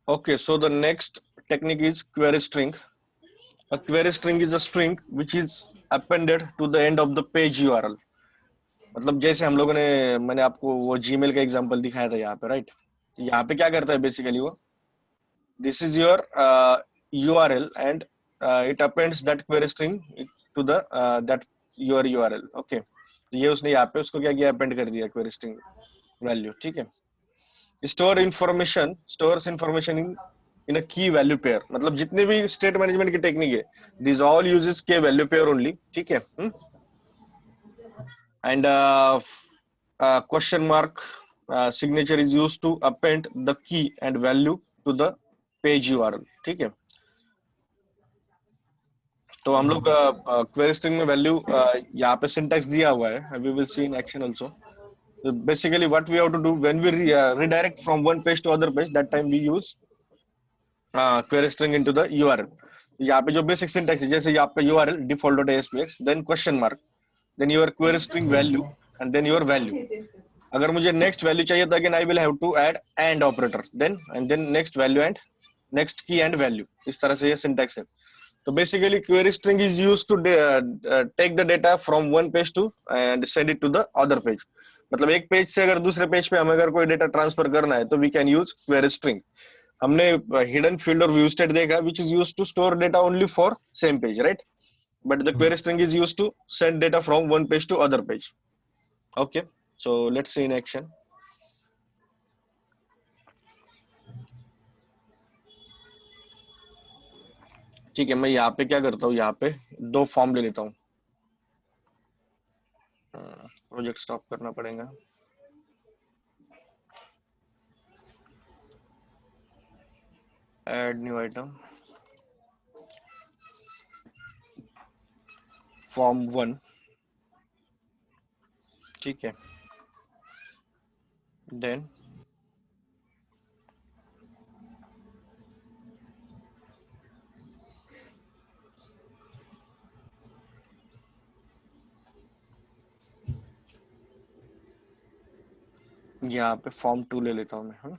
Okay, so the next technique is query string. A query string is a string which is appended to the end of the page URL. मतलब जैसे हम लोगों ने मैंने आपको वो जीमेल का एग्जांपल दिखाया था यहाँ पे, राइट? यहाँ पे क्या करता है बेसिकली वो, this is your URL and it appends that query string to the that your URL. Okay, तो ये उसने यहाँ पे उसको क्या किया, append कर दिया query string value. ठीक है. Stores information in a key value pair. मतलब जितने भी स्टेट मैनेजमेंट की टेक्निक है, दिस ऑल यूजेस के वैल्यू पेयर ओनली. ठीक है. And question mark signature is used to append the key and value to the page URL. ठीक है. तो हम लोग क्वेरी स्ट्रिंग में वैल्यू यहाँ पे सिंटैक्स दिया हुआ है, we will see in action also. Basically what we have to do when we redirect from one page to other page, that time we use query string into the URL. यहाँ पे जो basic syntax है, जैसे ये आपका URL default.aspx, then question mark, then your query string value and then your value. अगर मुझे next value चाहिए तो again I will have to add and operator, then and then next value and next key and value. इस तरह से ये syntax है. तो basically query string is used to take the data from one page to and send it to the other page. मतलब एक page से अगर दूसरे पेज पे हमें अगर कोई डेटा ट्रांसफर करना है तो we can use query string. हमने हिडन फील्ड और व्यू स्टेट देखा which is used to store data only for same page, right? But the query string is used to send data from one page to other page. Okay, so let's see in action. ठीक है, मैं यहाँ पे क्या करता हूँ, यहाँ पे दो फॉर्म ले लेता हूँ. प्रोजेक्ट स्टॉप करना पड़ेगा. Add new item, form 1. ठीक है. देन यहाँ पे फॉर्म 2 ले लेता हूँ मैं.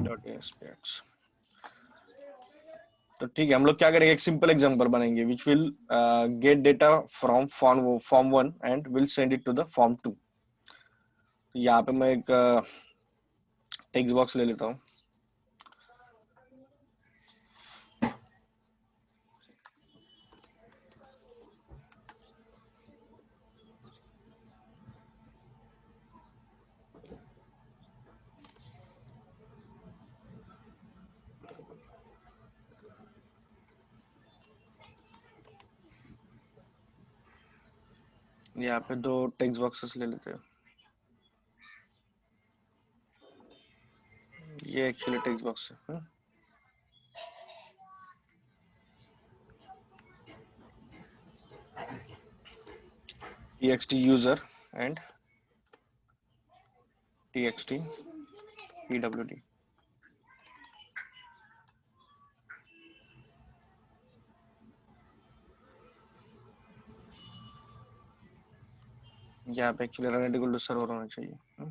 Dot aspects. तो ठीक है, हम लोग क्या करेंगे, एक सिंपल एग्जांपल बनाएंगे which will get data from form 1 and will send it to the form 2. यहाँ पे मैं एक टेक्स्ट बॉक्स ले लेता हूँ. यहाँ पे दो टेक्स्ट बॉक्सेस ले लेते हैं. ये एक्चुअली टेक्स्ट बॉक्स है. txt user and txt pwd. यहाँ पे actually run equal to server होना चाहिए.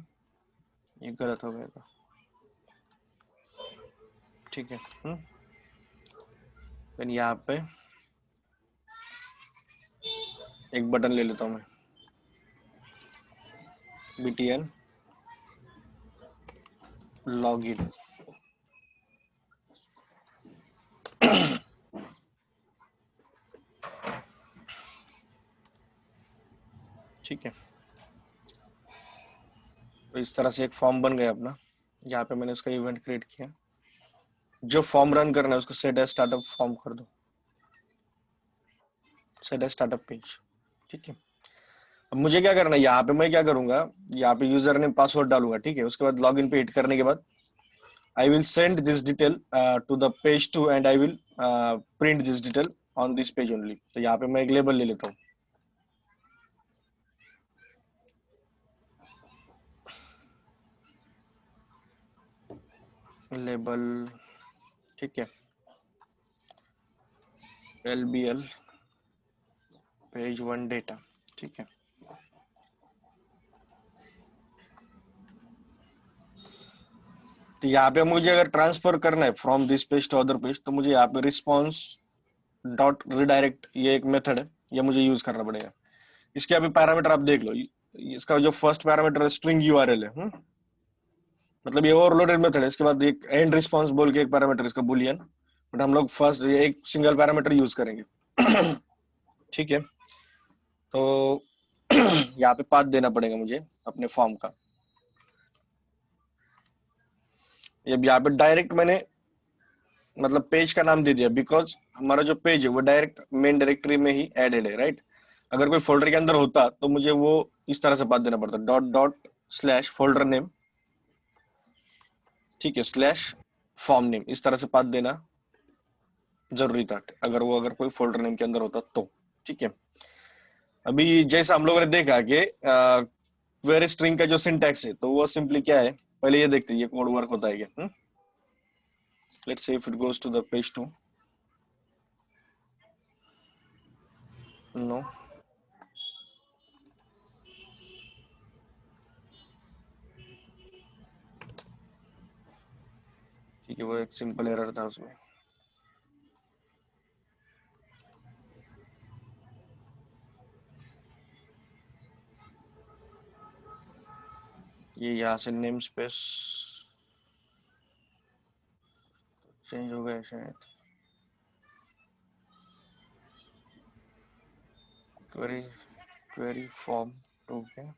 ये गलत हो गया था. ठीक है. देन यहाँ पे एक बटन ले लेता हूँ मैं, btn login. ठीक है. तो इस तरह से एक फॉर्म बन गया अपना. यहाँ पे मैंने उसका इवेंट क्रिएट किया. जो फॉर्म रन करना है उसको सेट एज स्टार्टअप फॉर्म कर दो, सेट एज स्टार्टअप पेज. ठीक है. अब मुझे क्या करना है, यहाँ पे मैं क्या करूंगा, यहाँ पे यूजर नेम पासवर्ड डालूंगा. ठीक है. उसके बाद लॉगिन पे हिट करने के बाद I will send this detail to the page 2 and I will print this detail on this page only. तो यहाँ पे मैं एक लेबल ले लेता हूँ. लेबल. ठीक है. LBL page 1 data. ठीक है. तो यहाँ पे मुझे अगर ट्रांसफर करना है from this page to other page, तो मुझे यहाँ पे रिस्पॉन्स डॉट रिडायरेक्ट, ये एक मेथड है, ये मुझे यूज करना पड़ेगा। इसके अभी पैरामीटर आप देख लो, इसका जो फर्स्ट पैरामीटर है स्ट्रिंग यूआरएल है, मतलब ये ओवरलोडेड मेथड है। इसके बाद एक एंड रिस्पॉन्स बोल के एक पैरामीटर इसका बुलियन, बट हम लोग फर्स्ट एक सिंगल पैरामीटर यूज करेंगे। ठीक है, तो यहाँ पे पाथ देना पड़ेगा मुझे अपने फॉर्म का। ये यहाँ पे डायरेक्ट मैंने मतलब पेज का नाम दे दिया, बिकॉज हमारा जो पेज है वो डायरेक्ट मेन डायरेक्टरी में ही एडेड है, राइट। अगर कोई फोल्डर के अंदर होता तो मुझे वो इस तरह से पाथ देना पड़ता, dot dot slash folder name, ठीक है, स्लैश फॉर्म नेम, इस तरह से पाथ देना जरूरी था, अगर कोई फोल्डर नेम के अंदर होता तो। ठीक है, अभी जैसा हम लोगों ने देखा कि क्वेरी स्ट्रिंग का जो सिंटैक्स है, तो वो सिंपली क्या है, पहले ये देखते हैं ये कोड वर्क होता है क्या। Let's see if it goes to the page 2, no, ठीक है, वो एक सिंपल एरर था उसमें। ये यहाँ से नेम स्पेस चेंज हो गया शायद। क्वेरी क्वेरी फॉर्म 2 के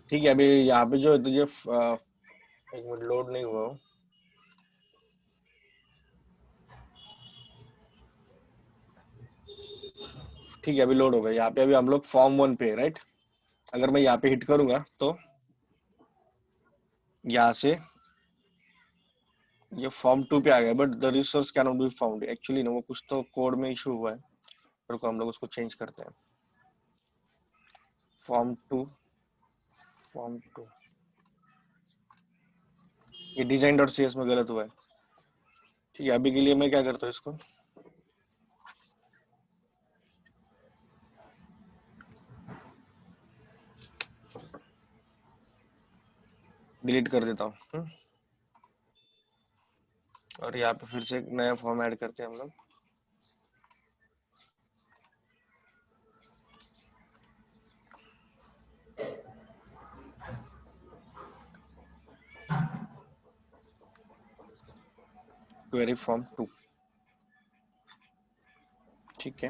ठीक है, अभी यहाँ पे जो है तुझे एक मिनट लोड नहीं हुआ हो। ठीक है, अभी लोड हो गया। यहाँ पे अभी हम लोग फॉर्म 1 पे, राइट। अगर मैं यहाँ पे हिट करूंगा तो यहाँ से ये फॉर्म 2 पे आ गया, but the resource can not be found. Actually ना वो कुछ तो कोड में इशू हुआ है, रुको हम लोग उसको चेंज करते हैं। फॉर्म 2, फॉर्म 2, ये डिजाइन डॉट सी एस में गलत हुआ है। ठीक है, अभी के लिए मैं क्या करता हूँ, इसको डिलीट कर देता हूँ। और यहाँ पे फिर से एक नया फॉर्म ऐड करते हैं हम लोग। क्वेरी फॉर्म 2, ठीक है,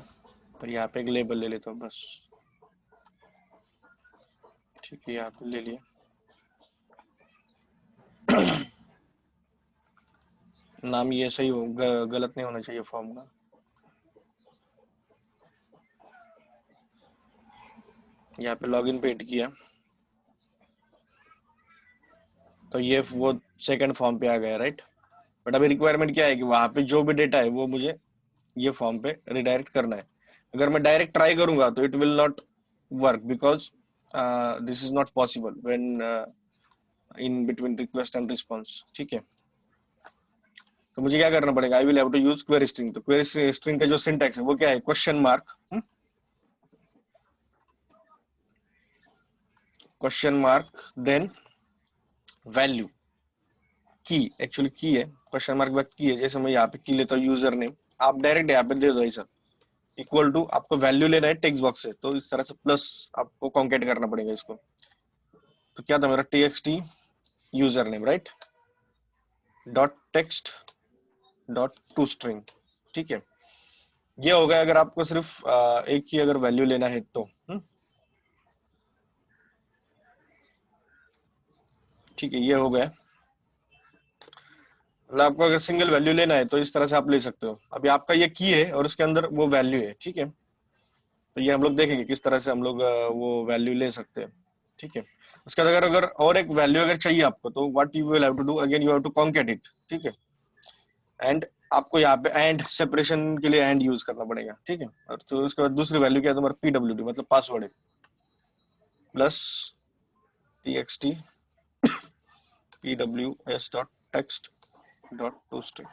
और यहाँ पे एक लेबल ले लेता हूँ बस। ठीक है, यहाँ पे ले लिया। नाम ये सही हो, गलत नहीं होना चाहिए फॉर्म का। यहाँ पे लॉगिन पे हिट किया तो ये वो सेकंड फॉर्म पे आ गया, राइट। बट अभी रिक्वायरमेंट क्या है कि वहां पे जो भी डेटा है वो मुझे ये फॉर्म पे रिडायरेक्ट करना है। अगर मैं डायरेक्ट ट्राई करूंगा तो it will not work, because this is not possible when in between request and response. ठीक है, तो मुझे क्या करना पड़ेगा, I will have to use query string. तो क्वेरी स्ट्रिंग का जो सिंटैक्स है वो क्या है, question mark, question mark then value key, actually key है, क्वेश्चन मार्क के बाद की है। जैसे मैं यहाँ पे की लेता हूँ यूजर नेम, आप डायरेक्ट यहाँ पे दे दो ऐसा, इक्वल टू, आपको वैल्यू लेना है टेक्स्ट बॉक्स से, तो इस तरह से प्लस आपको कॉन्केट करना पड़ेगा इसको। तो क्या था मेरा, T user name, right, dot text dot to string. ठीक है, ये हो गया अगर आपको सिर्फ एक ही अगर वैल्यू लेना है तो। ठीक है, ये हो गया। मतलब आपको अगर सिंगल वैल्यू लेना है तो इस तरह से आप ले सकते हो। अभी आपका ये की है और उसके अंदर वो वैल्यू है, ठीक है, तो ये हम लोग देखेंगे किस तरह से हम लोग वो वैल्यू ले सकते हैं। ठीक है, उसके बाद अगर अगर और एक वैल्यू अगर चाहिए आपको, तो what you will have to do, again you have to concat it. ठीक है, एंड आपको यहाँ पे एंड सेपरेशन के लिए एंड यूज करना पड़ेगा। ठीक है, और तो उसके बाद दूसरी वैल्यू क्या है तुम्हारा, पीडब्ल्यूडी मतलब पासवर्ड है, प्लस टीएक्सटी pws.text.toString।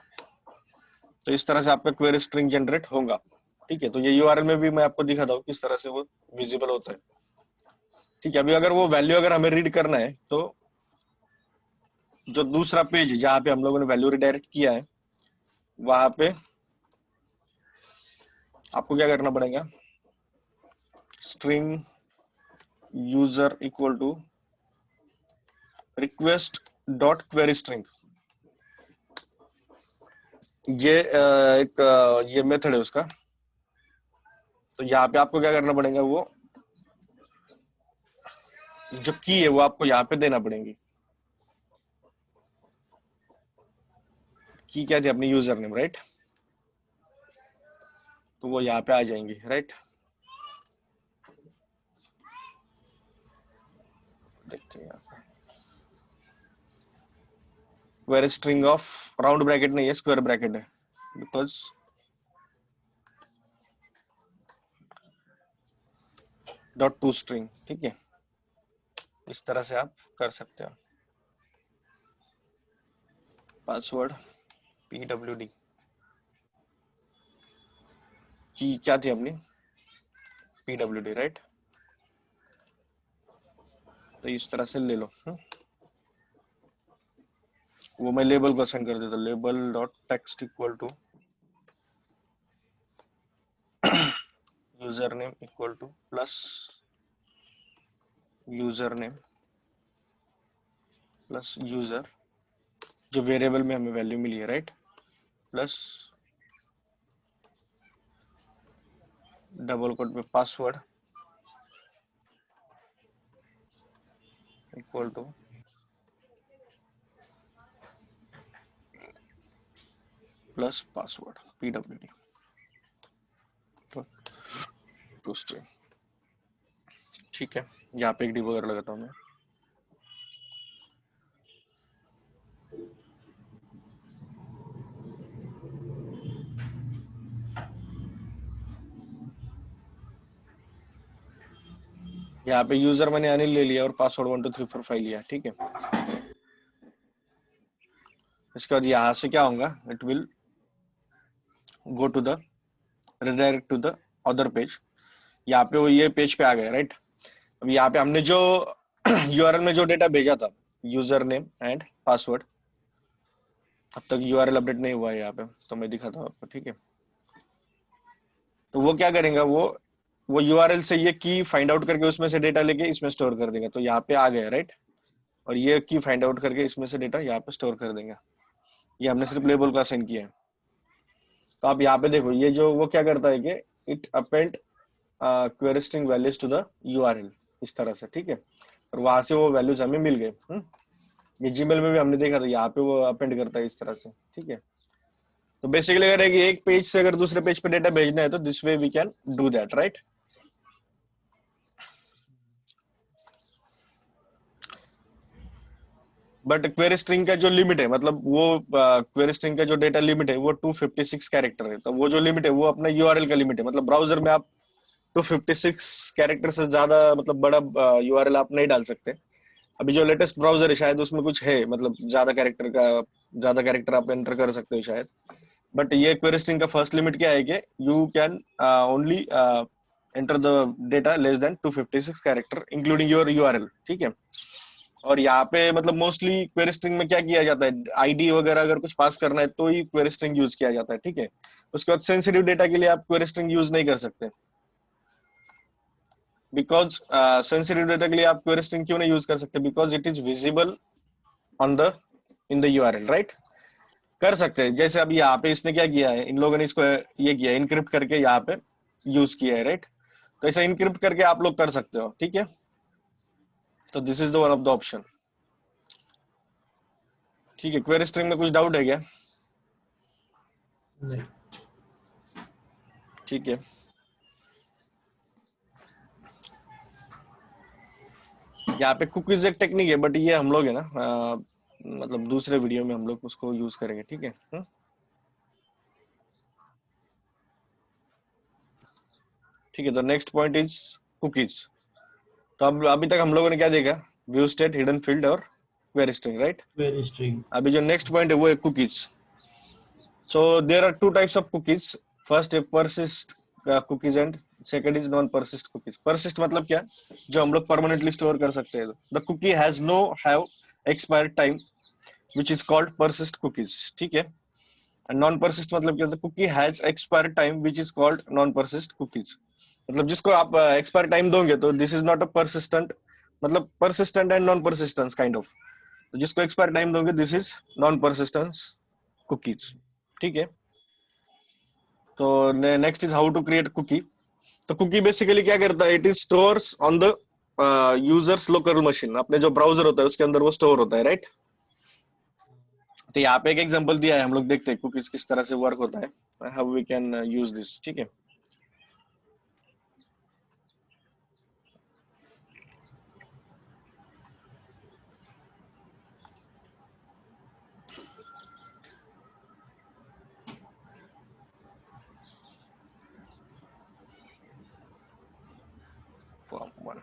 तो इस तरह से आपका क्वेरी स्ट्रिंग जनरेट होगा। ठीक है, तो ये यूआरएल में भी मैं आपको दिखाता हूँ किस तरह से वो विजिबल होता है। ठीक है, अभी अगर वो वैल्यू अगर हमें रीड करना है तो जो दूसरा पेज जहाँ पे हम लोगों ने वैल्यू रिडायरेक्ट किया है वहां पे आपको क्या करना पड़ेगा, string user equal to request dot query string, ये एक ये मेथड है उसका। तो यहाँ पे आपको क्या करना पड़ेगा, वो जो की है वो आपको यहाँ पे देना पड़ेगी। की क्या थी अपनी यूजर नेम, राइट, तो वो यहाँ पे आ जाएंगी, राइट। देखते हैं query string of round bracket नहीं है, स्क्वायर ब्रैकेट है, बिकॉज डॉट टू स्ट्रिंग। ठीक है, इस तरह से आप कर सकते हो। पासवर्ड pwd की क्या थी अपनी pwd, राइट। तो इस तरह से ले लो। वो मैं लेबल को असाइन कर देता, label dot text equal to user name equal to plus user name plus user, जो वेरिएबल में हमें वैल्यू मिली है, राइट, प्लस डबल कोट में password equal to plus password pwd to string. ठीक है, यहाँ पे एक डिबगर लगाता हूँ मैं। यहाँ पे यूजर मैंने अनिल ले लिया और पासवर्ड 12345 लिया। ठीक है, इसके बाद यहाँ से क्या होगा, it will go to the redirect to the other page. यहाँ पे वो ये पेज पे आ गया, राइट। अब यहाँ पे हमने जो यूआरएल में जो डेटा भेजा था, यूजर नेम एंड पासवर्ड, अब तक यूआरएल अपडेट नहीं हुआ है यहाँ पे, तो मैं दिखाता हूँ आपको। ठीक है, तो वो क्या करेगा, वो यूआरएल से ये की फाइंड आउट करके उसमें से डेटा लेके इसमें स्टोर कर देगा। तो यहाँ पे आ गया, राइट, और ये की फाइंड आउट करके इसमें से डेटा यहाँ पे स्टोर कर देगा। ये हमने सिर्फ लेबल का असाइन किया है। तो आप यहाँ पे देखो, ये जो वो क्या करता है कि it append query string values to the URL, इस तरह से। ठीक है, और वहां से वो वैल्यूज हमें मिल गए। ये जीमेल में भी हमने देखा था, यहाँ पे वो अपेंड करता है इस तरह से। ठीक है, तो बेसिकली अगर एक पेज से अगर दूसरे पेज पे डेटा भेजना है तो this way we can do that, right. But query string का जो लिमिट है, मतलब वो क्वेरी स्ट्रिंग का जो डेटा लिमिट है वो 256 कैरेक्टर है। तो वो जो लिमिट है वो अपना यूआरएल का लिमिट है। मतलब ब्राउजर में आप 256 कैरेक्टर से ज्यादा मतलब बड़ा यूआरएल आप नहीं डाल सकते। अभी जो लेटेस्ट ब्राउजर है शायद उसमें कुछ है, मतलब ज्यादा कैरेक्टर आप एंटर कर सकते हो शायद। बट ये क्वेरी स्ट्रिंग का फर्स्ट लिमिट क्या है कि you can only enter the data less than 256 character including your URL. ठीक है, और यहाँ पे मतलब मोस्टली क्वेरी स्ट्रिंग में क्या किया जाता है, आईडी वगैरह अगर कुछ पास करना है तो ही क्वेरी स्ट्रिंग यूज किया जाता है। ठीक है, उसके बाद सेंसिटिव डेटा के लिए आप क्वेरी स्ट्रिंग यूज नहीं कर सकते, बिकॉज सेंसिटिव डेटा के लिए आप क्वेरी स्ट्रिंग क्यों नहीं यूज कर सकते, because it is visible on the in the URL, right. कर सकते हैं, जैसे अभी यहाँ पे इसने क्या किया है, इन लोगों ने इसको ये किया इनक्रिप्ट करके यहाँ पे यूज किया है, राइट। तो ऐसा इनक्रिप्ट करके आप लोग कर सकते हो। ठीक है, तो this is the one of the option. ठीक है, क्वेरी स्ट्रिंग में कुछ डाउट है क्या? नहीं। ठीक है, यहाँ पे कुकीज एक टेक्निक है, बट ये हम लोग है ना मतलब दूसरे वीडियो में हम लोग उसको यूज करेंगे। ठीक है, ठीक है। तो नेक्स्ट पॉइंट इज कुकीज। तो अब अभी तक हम लोगों ने क्या देखा, व्यू स्टेट, हिडन फील्ड और query string, right. Query string. अभी जो नेक्स्ट पॉइंट है वो है cookies. So there are two types of cookies. First is persist cookies and second is non-persist cookies. Persist मतलब क्या, जो हम लोग permanently store कर सकते हैं। The cookie has no have expired time, which is called persist cookies, ठीक है। And non-persist मतलब क्या, the cookie has expired time, which is called non-persist cookies। मतलब जिसको आप expired time दोगे तो this is not a persistent, मतलब persistent and non-persistence kind of। तो जिसको expired time दोगे this is non-persistence cookies, ठीक है। तो next is how to create cookie. तो कुकी बेसिकली क्या करता है, it is stores on the user's local machine. अपने जो ब्राउजर होता है उसके अंदर वो स्टोर होता है, राइट। तो यहाँ पे एक एग्जांपल दिया है, हम लोग देखते हैं कुकीज किस तरह से वर्क होता है, how we can use this, ठीक है। Form one,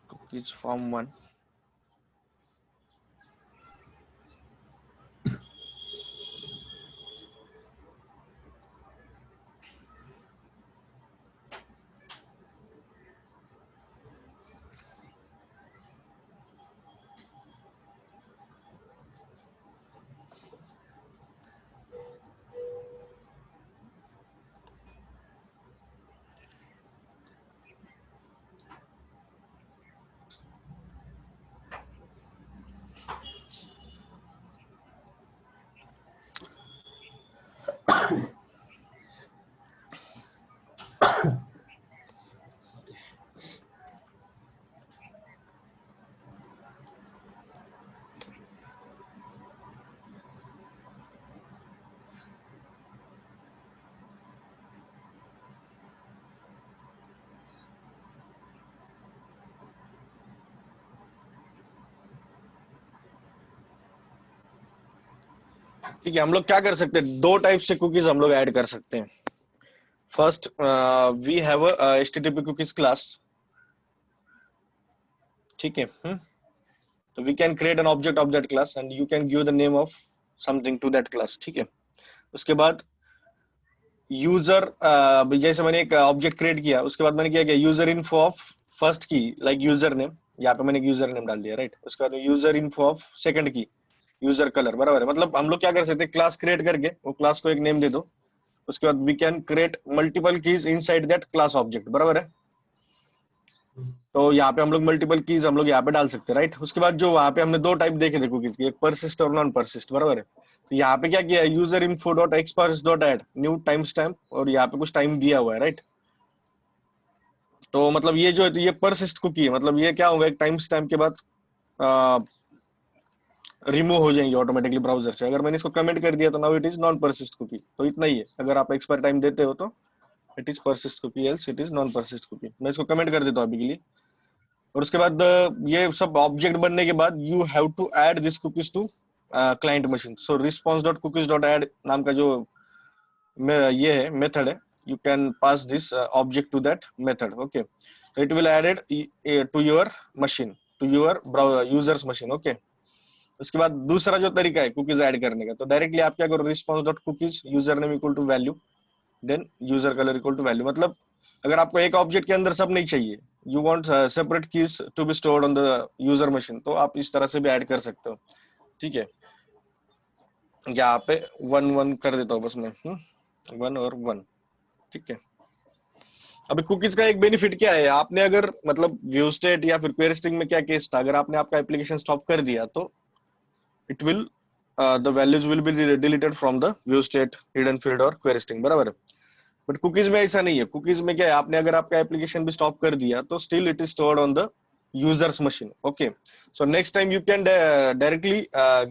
cookies form one. ठीक है, हम लोग क्या कर सकते हैं, दो टाइप से कुकीज हम लोग ऐड कर सकते हैं। First we have HTTP cookies class, ठीक है। तो we can create an object of that class and you can give the name of something to that class, ठीक है। उसके बाद यूजर, जैसे मैंने एक ऑब्जेक्ट क्रिएट किया, उसके बाद मैंने क्या किया, यूजर इन्फो ऑफ फर्स्ट की, लाइक यूजर नेम, यहाँ पे मैंने यूजर नेम डाल दिया, राइट। उसके बाद यूजर इन्फो ऑफ सेकंड की, यूजर कलर, बराबर है। मतलब हम लोग क्या कर सकते हैं, क्लास क्रिएट करके वो क्लास को एक नेम दे दो। उसके बाद we can create multiple keys inside that class object, बराबर है। तो यहाँ पे हम लोग मल्टीपल कीज हम लोग यहाँ पे डाल सकते हैं, राइट। उसके बाद जो वहाँ पे हमने दो टाइप देखे थे कुकीज के, एक परसिस्ट और नॉन परसिस्ट, बराबर है। तो यहाँ पे क्या किया, user info dot expires dot add new time stamp, और यहाँ पे कुछ टाइम दिया हुआ है, राइट। तो मतलब ये जो है, तो ये परसिस्ट कुकी है, मतलब ये क्या होगा, एक टाइम स्टैम्प के बाद रिमूव हो जाएंगे ऑटोमेटिकली ब्राउजर से। अगर मैंने इसको कमेंट कर दिया तो now it is non persist cookie. तो इतना ही है, अगर आप एक्सपायर टाइम देते हो तो it is persist cookie, else it is non persist cookie. मैं इसको कमेंट कर देता हूँ अभी के लिए। और उसके बाद ये सब ऑब्जेक्ट बनने के बाद you have to add this cookies to client machine. So response dot cookies dot add नाम का जो ये है मेथड है, you can pass this object to that method, okay. तो it will added to your machine, to your users machine, okay. उसके बाद दूसरा जो तरीका है कुकीज ऐड करने का, तो डायरेक्टली आप क्या करो, response dot cookies user name equal to value, then user colour equal to value. मतलब अगर आपको एक ऑब्जेक्ट के अंदर सब नहीं चाहिए, you want separate keys to be stored on the user machine, तो आप इस तरह से भी ऐड कर सकते हो, ठीक है। यहाँ पे 1 1 कर देता हूँ बस मैं, 1 और 1, ठीक है। अभी कुकीज का एक बेनिफिट क्या है, आपने अगर मतलब व्यू स्टेट या फिर क्वेरी स्ट्रिंग में क्या केस था, अगर आपने आपका एप्लीकेशन स्टॉप कर दिया तो it will the values will be deleted from the view state, hidden field और query string, बराबर है। बट कुकीज में ऐसा नहीं है। कुकीज में क्या है, आपने अगर आपका एप्लीकेशन भी स्टॉप कर दिया तो still it is stored on the users machine, okay. So next time you can directly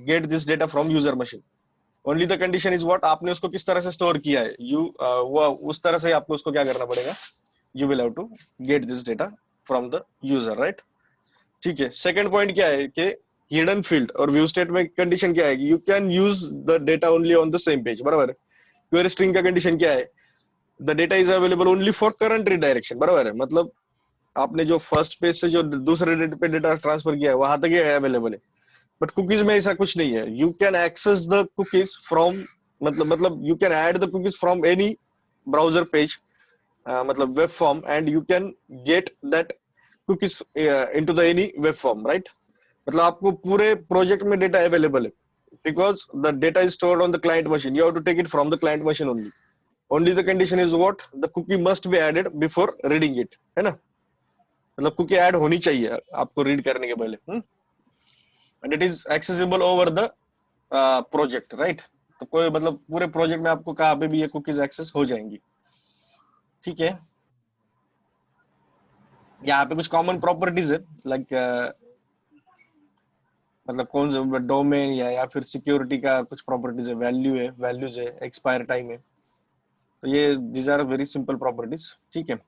get this data from user machine. Only the condition is what, आपने उसको किस तरह से स्टोर किया है, वो उस तरह से आपको उसको क्या करना पड़ेगा, you will have to get this data from the user, right, ठीक है। सेकंड पॉइंट क्या है कि हिडन फील्ड और व्यू स्टेट में कंडीशन क्या है, you can use the data only on the same page, बराबर है। क्वेरी स्ट्रिंग का कंडीशन क्या है, the data is available only for current redirection, बराबर है, मतलब आपने जो फर्स्ट पेज से जो दूसरे डेटा पे डेटा ट्रांसफर किया है वहां तक ये अवेलेबल है। बट कुकीज में ऐसा कुछ नहीं है, you can access the cookies from, मतलब you can add the cookies from any browser page, मतलब web form, and you can get that cookies into the any web form, right. मतलब आपको पूरे प्रोजेक्ट में डेटा अवेलेबल है, because the data is stored on the client machine, you have to take it from the client machine only. Only the condition is what, the cookie must be added before reading it, है ना, मतलब cookie add होनी चाहिए आपको read करने के पहले, and it is accessible over the project, right. तो कोई मतलब पूरे प्रोजेक्ट में आपको कहाँ पे भी ये कुकीज एक्सेस हो जाएंगी, ठीक है। यहाँ पे कुछ कॉमन प्रॉपर्टीज है, लाइक मतलब कौन सा डोमेन या फिर सिक्योरिटी का कुछ प्रॉपर्टीज है, वैल्यूज है, एक्सपायर टाइम है, तो ये these are very simple properties, ठीक है।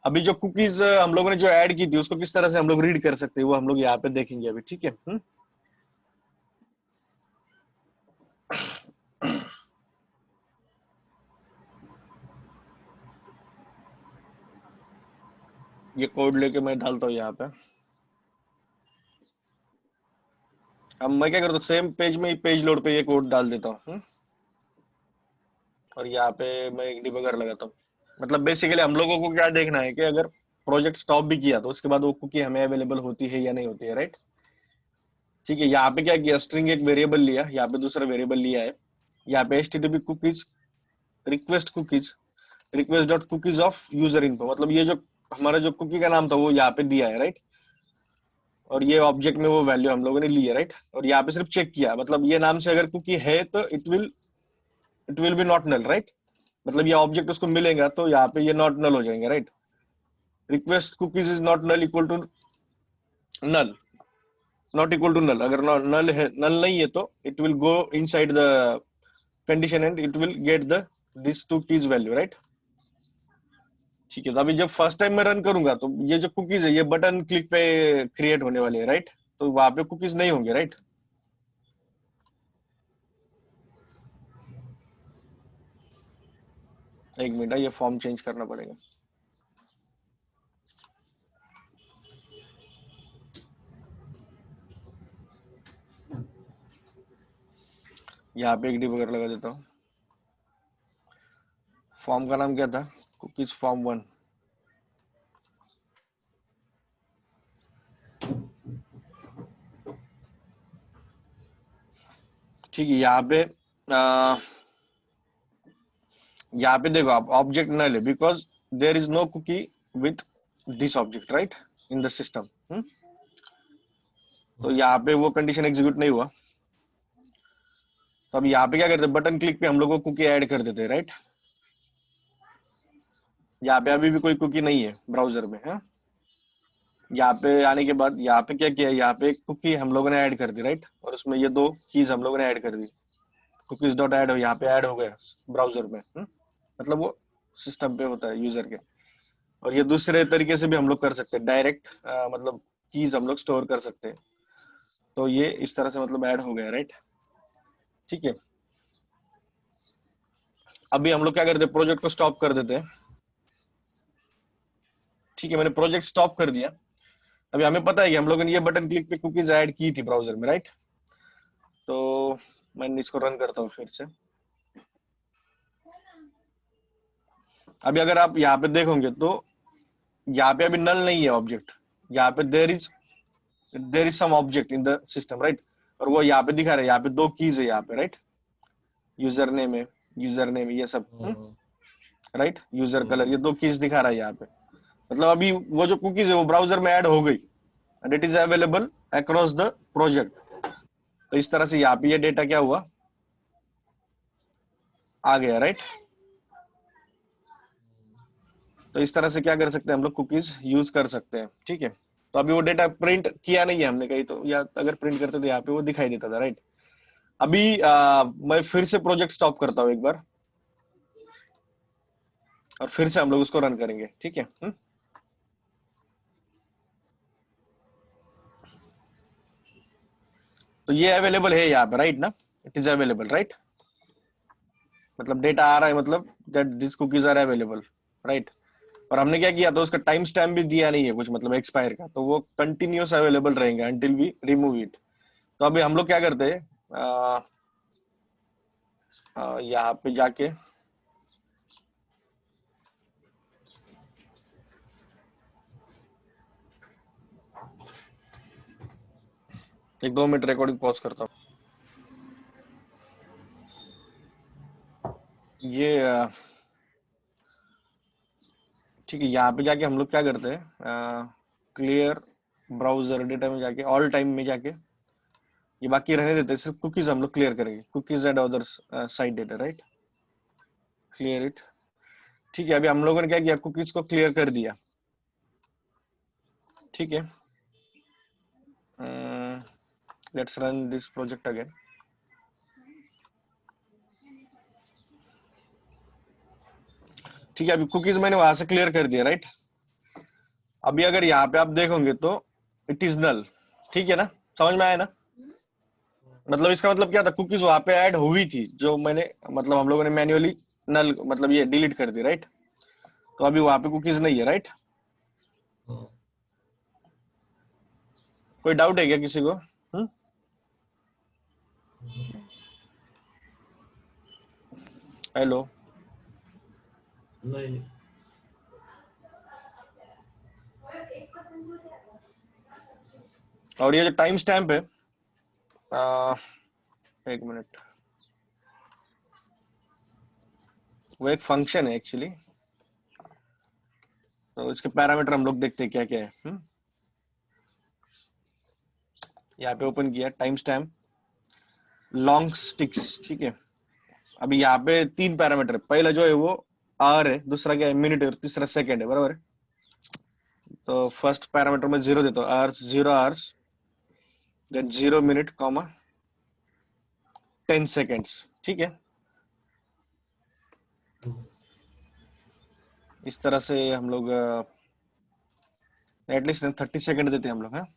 अभी जो कुकीज हम लोगों ने जो ऐड की थी उसको किस तरह से हम लोग रीड कर सकते हैं वो हम लोग यहाँ पे देखेंगे अभी, ठीक है। ये कोड लेके मैं डालता हूँ यहाँ पे। अब मैं क्या करता हूँ, सेम पेज में पेज लोड पे ये कोड डाल देता हूँ, और यहाँ पे मैं एक डिबगर लगाता हूँ। मतलब बेसिकली हम लोगों को क्या देखना है कि अगर प्रोजेक्ट स्टॉप भी किया तो उसके बाद वो कुकी हमें अवेलेबल होती है या नहीं होती है, राइट। ठीक है, यहाँ पे क्या किया, स्ट्रिंग एक वेरिएबल लिया, यहाँ पे दूसरा वेरिएबल लिया है, यहाँ पे http cookies request cookies request dot cookies of user info, मतलब ये जो हमारा जो कुकी का नाम था वो यहाँ पे दिया है, राइट। और ये ऑब्जेक्ट में वो वैल्यू हम लोगों ने ली है, राइट। और यहाँ पे सिर्फ चेक किया, मतलब ये नाम से अगर कुकी है तो it will be not null, right. मतलब ये ऑब्जेक्ट उसको मिलेगा तो यहाँ पे ये नॉट नल हो जाएंगे, right. Request cookies is not null equal to null, not equal to null, अगर नल है, नल नहीं है तो it will go inside the condition and it will get the this two keys value, right. ठीक है, तो अभी जब फर्स्ट टाइम मैं रन करूंगा तो ये जो कुकीज है ये बटन क्लिक पे क्रिएट होने वाले हैं, राइट। तो वहां पे कुकीज नहीं होंगे, राइट। एक मिनट, ये फॉर्म चेंज करना पड़ेगा। यहाँ पे एक डिबगर लगा देता हूँ। फॉर्म का नाम क्या था, कुकीज फॉर्म 1, ठीक है। यहाँ पे देखो आप, ऑब्जेक्ट नल है because there is no cookie with this object, right, in the system. तो यहाँ पे वो कंडीशन एग्जीक्यूट नहीं हुआ। तो अब यहाँ पे क्या करते हैं, बटन क्लिक पे हम लोग को कुकी ऐड कर देते हैं, राइट। यहाँ पे अभी भी कोई कुकी नहीं है ब्राउजर में, है। यहाँ पे आने के बाद यहाँ पे क्या किया, यहाँ पे एक कुकी हम लोगों ने ऐड कर दी, राइट। और उसमें ये दो कीज हम लोगों ने ऐड कर दी, कुकीज डॉट ऐड, यहाँ पे ऐड हो गया ब्राउजर में। मतलब वो सिस्टम पे होता है यूजर के। और ये दूसरे तरीके से भी हम लोग कर सकते हैं, डायरेक्ट मतलब कीज हम लोग स्टोर कर सकते हैं। तो ये इस तरह से मतलब ऐड हो गया, राइट, ठीक है। अभी हम लोग क्या करते हैं, प्रोजेक्ट को स्टॉप कर देते हैं, ठीक है। मैंने प्रोजेक्ट स्टॉप कर दिया। अभी हमें पता है कि हम लोगों ने ये बटन क्लिक पे कुकीज ऐड की थी ब्राउजर में, राइट। तो मैं इसको रन करता हूँ फिर से। अभी अगर आप यहाँ पे देखोगे तो यहाँ पे अभी नल नहीं है ऑब्जेक्ट, यहाँ पे there is some object in the system, right. और वो यहाँ पे दिखा रहा है, यहाँ पे दो कीज है यहाँ पे, राइट। यूजर नेम ये सब, राइट, यूजर कलर, ये दो कीज दिखा रहा है यहाँ पे। मतलब अभी वो जो कुकीज है वो ब्राउजर में ऐड हो गई and it is available across the project. तो इस तरह से यहाँ पे ये डेटा क्या हुआ, आ गया, राइट। तो इस तरह से क्या कर सकते हैं हम लोग, कुकीज यूज कर सकते हैं, ठीक है। तो अभी वो डेटा प्रिंट किया नहीं है हमने कहीं, तो या अगर प्रिंट करते तो यहाँ पे वो दिखाई देता था, राइट। अभी मैं फिर से प्रोजेक्ट स्टॉप करता हूँ एक बार, और फिर से हम लोग उसको रन करेंगे, ठीक है। तो ये अवेलेबल है यहाँ पे, राइट ना, इट इज अवेलेबल, राइट। मतलब डेटा आ रहा है, मतलब that this cookies are available, right. और हमने क्या किया, तो उसका टाइम स्टैम्प भी दिया नहीं है कुछ, मतलब एक्सपायर का, तो वो कंटिन्यूस अवेलेबल रहेंगे अंटिल वी रिमूव इट। तो अभी हम लोग क्या करते हैं, यहाँ पे जाके एक 2 मिनट रिकॉर्डिंग पॉज करता हूँ। ये ठीक है, यहाँ पे जाके हम लोग क्या करते हैं, क्लियर ब्राउजर डेटा में जाके ऑल टाइम में जाके ये बाकी रहने देते हैं, सिर्फ कुकीज हम लोग क्लियर करेंगे, cookies and other side data, right. Clear it. ठीक है, अभी हम लोगों ने क्या किया, कुकीज को क्लियर कर दिया। ठीक है, let's run this project again. ठीक है, अभी कुकीज मैंने वहां से क्लियर कर दिया, राइट। अभी अगर यहाँ पे आप देखोगे तो इट इज नल। ठीक है ना, समझ में आया ना। मतलब इसका मतलब क्या था, कुकीज वहां पे ऐड हुई थी, जो मैंने मतलब हम लोगों ने मैन्युअली नल मतलब ये डिलीट कर दी, राइट। तो अभी वहां पे कुकीज नहीं है, राइट। कोई डाउट है क्या किसी को? हेलो। नहीं। और ये जो टाइम स्टैम्प है, आ, एक मिनट, वो एक फंक्शन है एक्चुअली। तो इसके पैरामीटर हम लोग देखते हैं क्या क्या है। यहाँ पे ओपन किया टाइम स्टैम्प लॉन्ग स्टिक्स। ठीक है, अभी यहाँ पे 3 पैरामीटर, पहला जो है वो आवर है, दूसरा क्या है मिनट है, और तीसरा सेकंड है, बराबर है। तो फर्स्ट पैरामीटर में 0 देता हूँ, hours 0 hours, then 0 minute comma 10 seconds. ठीक है, इस तरह से हम लोग एटलीस्ट 30 सेकेंड देते हैं हम लोग। हाँ,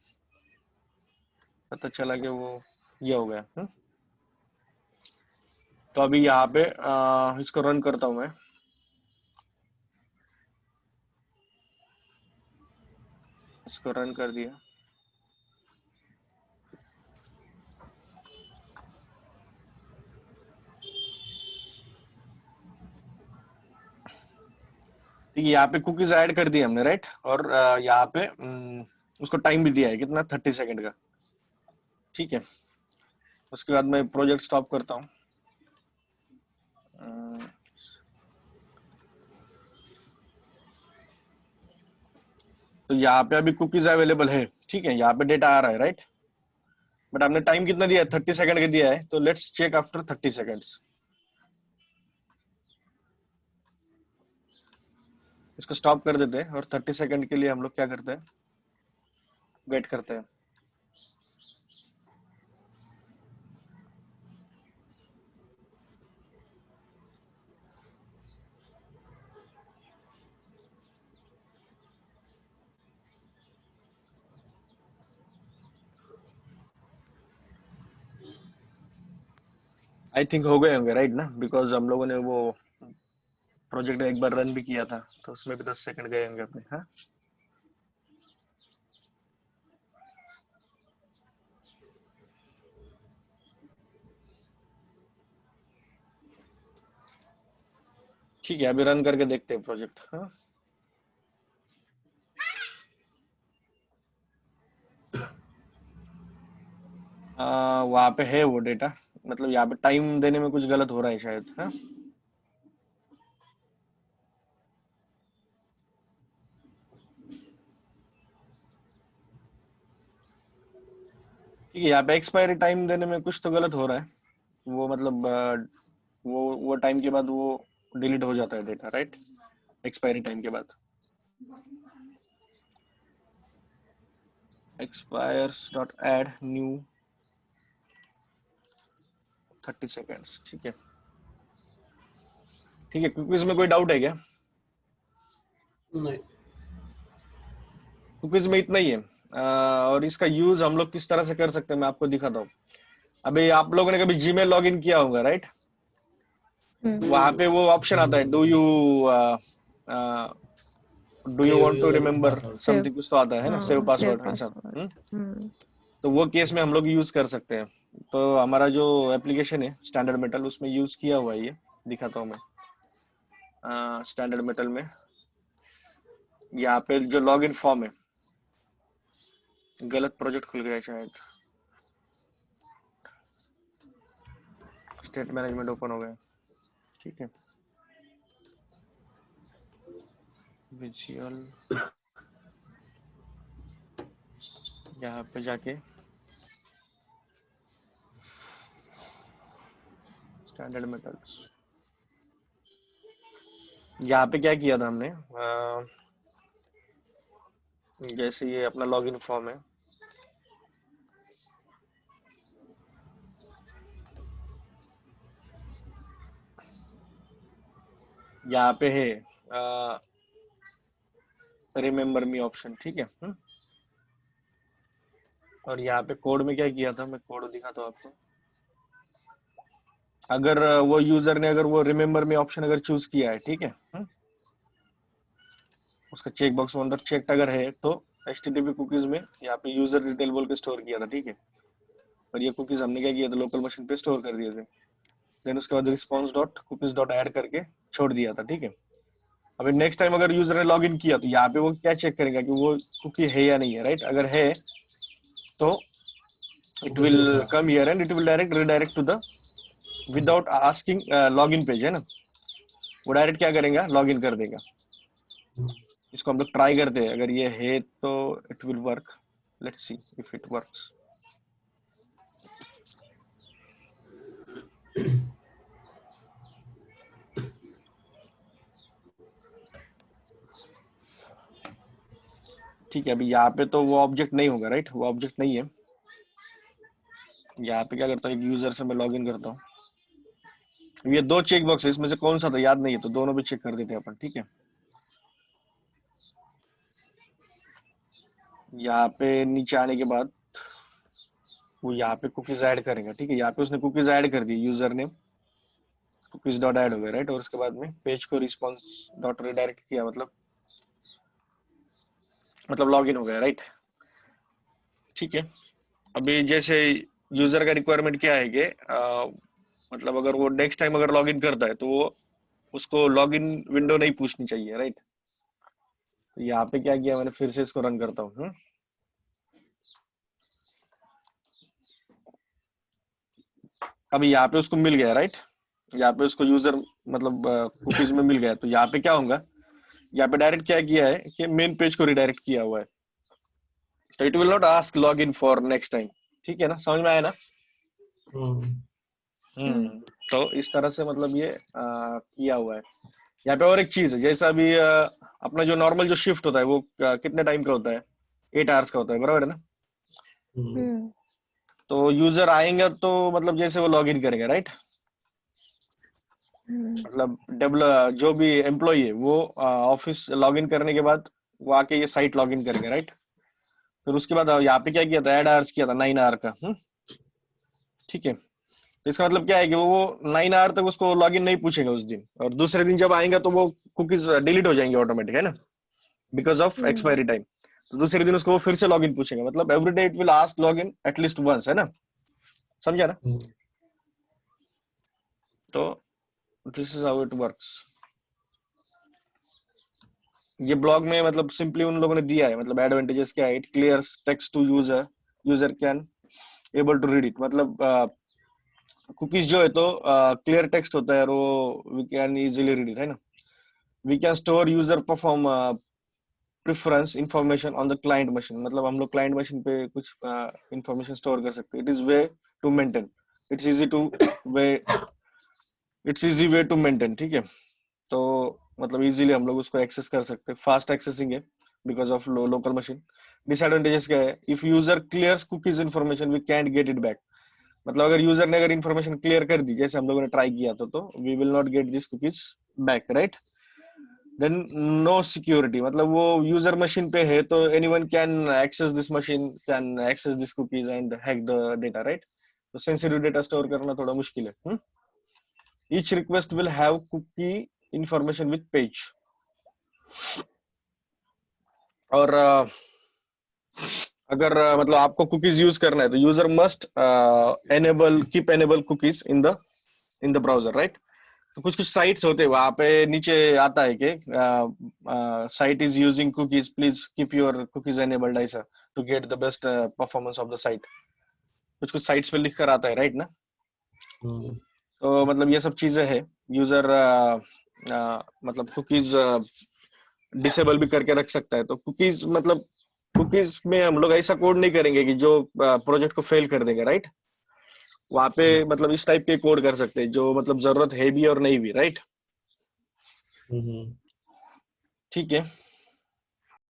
पता चला कि वो ये हो गया। तो अभी यहाँ पे इसको रन करता हूँ मैं। इसको रन कर दिया। ठीक है, यहाँ पे कुकीज ऐड कर दिए हमने, राइट। और यहाँ पे उसको टाइम भी दिया है, कितना, 30 सेकेंड का। ठीक है, उसके बाद मैं प्रोजेक्ट स्टॉप करता हूँ। तो यहाँ पे अभी कुकीज अवेलेबल है। ठीक है, यहाँ पे डेटा आ रहा है, राइट। बट आपने टाइम कितना दिया है, 30 सेकेंड का दिया है। तो लेट्स चेक आफ्टर 30 सेकेंड्स। इसको स्टॉप कर देते हैं और 30 सेकेंड के लिए हम लोग क्या करते हैं, वेट करते हैं। आई थिंक हो गए होंगे, राइट ना, बिकॉज हम लोगों ने वो प्रोजेक्ट एक बार रन भी किया था, तो उसमें भी 10 सेकंड गए होंगे अपने। हाँ, ठीक है, अभी रन करके देखते हैं प्रोजेक्ट। हाँ, वहां पे है वो डेटा, मतलब यहाँ पे टाइम देने में कुछ गलत हो रहा है शायद। हाँ, ठीक है, यहाँ पे एक्सपायरी टाइम देने में कुछ तो गलत हो रहा है। वो मतलब वो टाइम के बाद वो डिलीट हो जाता है डेटा, राइट, एक्सपायरी टाइम के बाद। expires dot add new 30 seconds. ठीक है, ठीक है, कुकीज में कोई डाउट है क्या? नहीं। कुकीज में इतना ही है। और इसका यूज हम लोग किस तरह से कर सकते हैं, मैं आपको दिखाता हूँ। अभी आप लोगों ने कभी जीमेल लॉग इन किया होगा, राइट। वहां पे वो ऑप्शन आता है, do you Save want to user remember password. Save, something, कुछ तो आता है ना, सेव हाँ सेव पासवर्ड ऐसा। पासवर्ड। हम्म। तो वो केस में हम लोग यूज कर सकते हैं। तो हमारा जो एप्लीकेशन है स्टैंडर्ड मेटल, उसमें यूज किया हुआ है ये, दिखाता हूँ मैं। स्टैंडर्ड मेटल में यहाँ पे जो लॉग इन फॉर्म है, गलत प्रोजेक्ट खुल गया है शायद, स्टेट मैनेजमेंट ओपन हो गया, ठीक है। विजुअल, यहाँ पे जाके स्टैंडर्ड मेटल्स, यहाँ पे क्या किया था हमने, जैसे ये अपना लॉगिन फॉर्म है, यहाँ पे है रिमेम्बर मी ऑप्शन, ठीक है। और यहाँ पे कोड में क्या किया था, मैं कोड दिखाता हूँ आपको। अगर वो यूजर ने अगर वो रिमेम्बर मी ऑप्शन अगर चूज किया है, ठीक है, उसका चेक बॉक्स अंदर चेक अगर है, तो HTTP कुकीज में यहाँ पे यूजर डिटेल बोल के स्टोर किया था, ठीक है। और ये कुकीज हमने क्या किया था, लोकल मशीन पे स्टोर कर दिए थे। देन उसके बाद response dot cookies dot add करके छोड़ दिया था, ठीक है। अभी नेक्स्ट टाइम अगर यूजर ने लॉग इन किया, तो यहाँ पे वो क्या चेक करेगा कि वो कुकी है या नहीं है, राइट। अगर है तो इट Cookies विल होगा. Come here and it will direct redirect to the without asking log in page, है ना। वो डायरेक्ट क्या करेगा, लॉग इन कर देगा। इसको हम लोग ट्राई करते हैं, अगर ये है तो it will work. Let's see if it works. ठीक है, अभी यहाँ पे तो वो ऑब्जेक्ट नहीं होगा, राइट, वो ऑब्जेक्ट नहीं है। यहाँ पे क्या करता हूँ, एक यूजर से मैं लॉग इन करता हूँ। ये दो चेक बॉक्स है, इसमें से कौन सा था याद नहीं है, तो दोनों भी चेक कर देते हैं अपन, ठीक है। यहाँ पे नीचे आने के बाद वो यहाँ पे कुकीज ऐड करेगा, ठीक है। यहाँ पे उसने कुकीज ऐड कर दी, यूजर ने कुकीज डॉट ऐड हो गया, राइट। और उसके बाद में पेज को रिस्पॉन्स डॉट रिडायरेक्ट किया, मतलब लॉग इन हो गया, राइट। ठीक है। अभी जैसे यूजर का रिक्वायरमेंट क्या है कि मतलब अगर वो नेक्स्ट टाइम अगर लॉग इन करता है, तो वो उसको लॉग इन विंडो नहीं पूछनी चाहिए, राइट। तो यहाँ पे क्या किया मैंने, फिर से इसको रन करता हूँ। अभी यहाँ पे उसको मिल गया, राइट। यहाँ पे उसको यूजर मतलब कुकीज में मिल गया, तो यहाँ पे क्या होगा, यहाँ पे डायरेक्ट क्या किया है कि मेन पेज को रिडायरेक्ट किया हुआ है। तो it will not ask log in for next time, ठीक है ना, समझ में आया ना। तो इस तरह से मतलब ये किया हुआ है। यहाँ पे और एक चीज है, जैसा अभी अपना जो नॉर्मल जो शिफ्ट होता है वो कितने टाइम का होता है, 8 आवर्स का होता है, बराबर है ना। तो यूजर आएंगे तो मतलब जैसे वो लॉग इन करेंगे, राइट। मतलब जो भी एम्प्लॉय है वो ऑफिस लॉग इन करने के बाद वो आके ये साइट लॉग इन करेंगे, राइट। फिर उसके बाद यहाँ पे क्या किया था, ऐड आवर्स किया था 9 आवर का। ठीक है। तो इसका मतलब क्या है कि वो 9 आवर तक उसको लॉग इन नहीं पूछेगा उस दिन, और दूसरे दिन जब आएगा तो वो कुकीज डिलीट हो जाएंगे ऑटोमेटिक, है ना, बिकॉज ऑफ एक्सपायरी टाइम। तो दूसरे दिन उसको वो फिर से लॉग इन पूछेगा, मतलब every day it will ask log in at least once, है ना, समझा ना। तो this is how it works. ये ब्लॉग में मतलब सिंपली उन लोगों ने दिया है, मतलब एडवांटेजेस क्या है, it clears text to user, user can able to read it. मतलब कुकीज जो है तो क्लियर टेक्स्ट होता है और वो we can easily read it, है ना। We can store user perform preference information on the client machine, मतलब हम लोग क्लाइंट मशीन पे कुछ इंफॉर्मेशन स्टोर कर सकते हैं। It is way to maintain, it's easy to way, it's easy way to maintain, ठीक है। तो मतलब इजीली हम लोग उसको एक्सेस कर सकते हैं, फास्ट एक्सेसिंग है because of local machine. Disadvantages क्या है, if user clears cookies information we can't get it back. मतलब अगर यूजर ने अगर इन्फॉर्मेशन क्लियर कर दी, जैसे हम लोगों ने ट्राई किया था, तो we will not get this cookies back, right. Then no security, मतलब वो यूजर मशीन पे है तो anyone can access this machine, can access this cookies and hack the data, right. तो सेंसिटिव डेटा स्टोर करना थोड़ा मुश्किल है। each request will have cookie information with page. और अगर मतलब आपको कुकीज यूज करना है तो user must keep enable cookies in the browser, right? तो कुछ कुछ साइट्स होते हैं वहां पे नीचे आता है कि site is using cookies, please keep your cookies enabled ऐसा to get the best performance of the site. कुछ कुछ साइट्स पे लिख कर आता है, राइट ना? तो मतलब ये सब चीजें है। यूजर मतलब कुकीज डिसेबल भी करके रख सकता है। तो कुकीज मतलब कुकीज में हम लोग ऐसा कोड नहीं करेंगे कि जो प्रोजेक्ट को फेल कर देगा, राइट? वहां पे मतलब इस टाइप के कोड कर सकते हैं जो मतलब जरूरत है भी और नहीं भी, राइट? ठीक है।